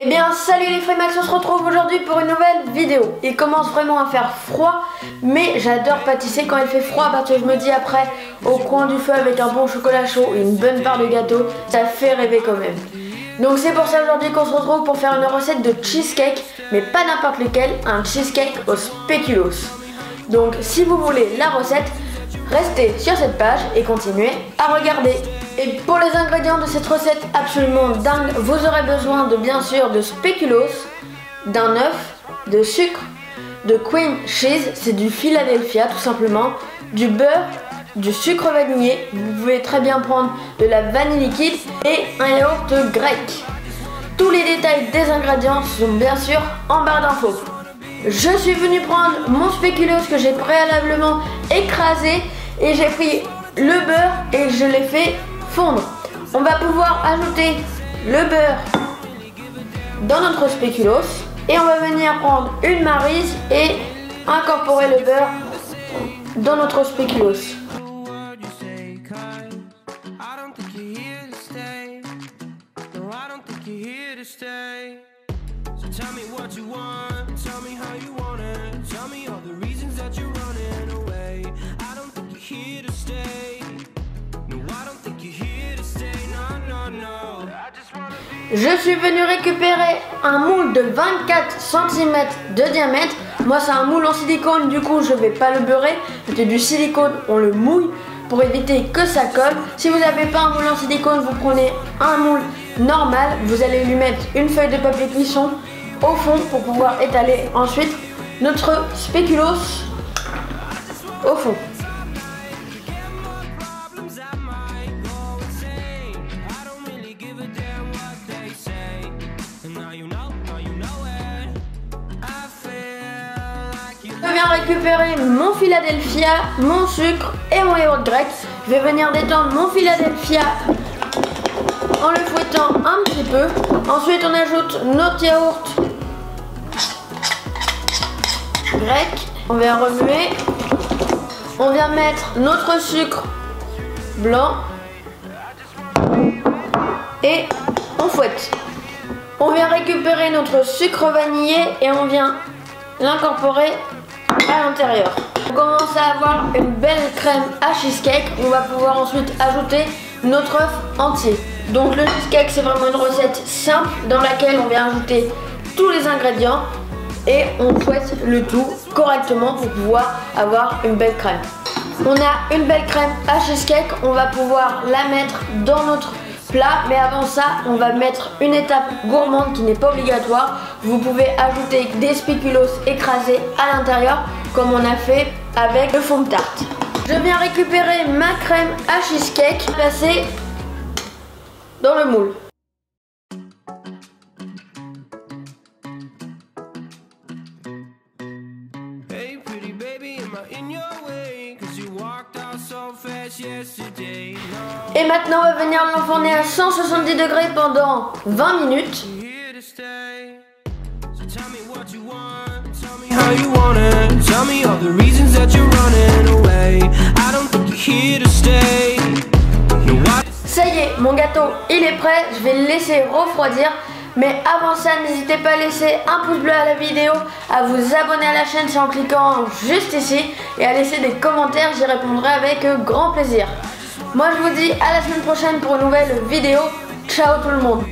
Eh bien salut les Frémax, on se retrouve aujourd'hui pour une nouvelle vidéo. Il commence vraiment à faire froid, mais j'adore pâtisser quand il fait froid parce que je me dis après, au coin du feu avec un bon chocolat chaud et une bonne part de gâteau, ça fait rêver quand même. Donc c'est pour ça aujourd'hui qu'on se retrouve pour faire une recette de cheesecake, mais pas n'importe lequel, un cheesecake au spéculoos. Donc si vous voulez la recette, restez sur cette page et continuez à regarder. Et pour les ingrédients de cette recette absolument dingue, vous aurez besoin de bien sûr de spéculoos, d'un œuf, de sucre, de cream cheese, c'est du Philadelphia tout simplement, du beurre, du sucre vanillé, vous pouvez très bien prendre de la vanille liquide et un yaourt grec. Tous les détails des ingrédients sont bien sûr en barre d'infos. Je suis venue prendre mon spéculoos que j'ai préalablement écrasé et j'ai pris le beurre et je l'ai fait fondre. On va pouvoir ajouter le beurre dans notre spéculoos et on va venir prendre une maryse et incorporer le beurre dans notre spéculoos. Je suis venu récupérer un moule de 24 cm de diamètre. Moi c'est un moule en silicone, du coup je vais pas le beurrer. C'est du silicone, on le mouille pour éviter que ça colle. Si vous n'avez pas un moule en silicone, vous prenez un moule normal. Vous allez lui mettre une feuille de papier cuisson au fond pour pouvoir étaler ensuite notre spéculoos au fond. Je viens récupérer mon Philadelphia, mon sucre et mon yaourt grec. Je vais venir détendre mon Philadelphia en le fouettant un petit peu. Ensuite on ajoute notre yaourt grec. On vient remuer. On vient mettre notre sucre blanc et on fouette. On vient récupérer notre sucre vanillé et on vient l'incorporer à l'intérieur. On commence à avoir une belle crème à cheesecake. On va pouvoir ensuite ajouter notre œuf entier. Donc le cheesecake c'est vraiment une recette simple dans laquelle on vient ajouter tous les ingrédients et on fouette le tout correctement pour pouvoir avoir une belle crème. On a une belle crème à cheesecake, on va pouvoir la mettre dans notre plat, mais avant ça on va mettre une étape gourmande qui n'est pas obligatoire. Vous pouvez ajouter des spéculoos écrasés à l'intérieur comme on a fait avec le fond de tarte. Je viens récupérer ma crème à cheesecake placée dans le moule. Et maintenant on va venir l'enfourner à 170 degrés pendant 20 minutes. Ça y est, mon gâteau il est prêt, je vais le laisser refroidir. Mais avant ça, n'hésitez pas à laisser un pouce bleu à la vidéo, à vous abonner à la chaîne, c'est en cliquant juste ici, et à laisser des commentaires, j'y répondrai avec grand plaisir. Moi je vous dis à la semaine prochaine pour une nouvelle vidéo. Ciao tout le monde.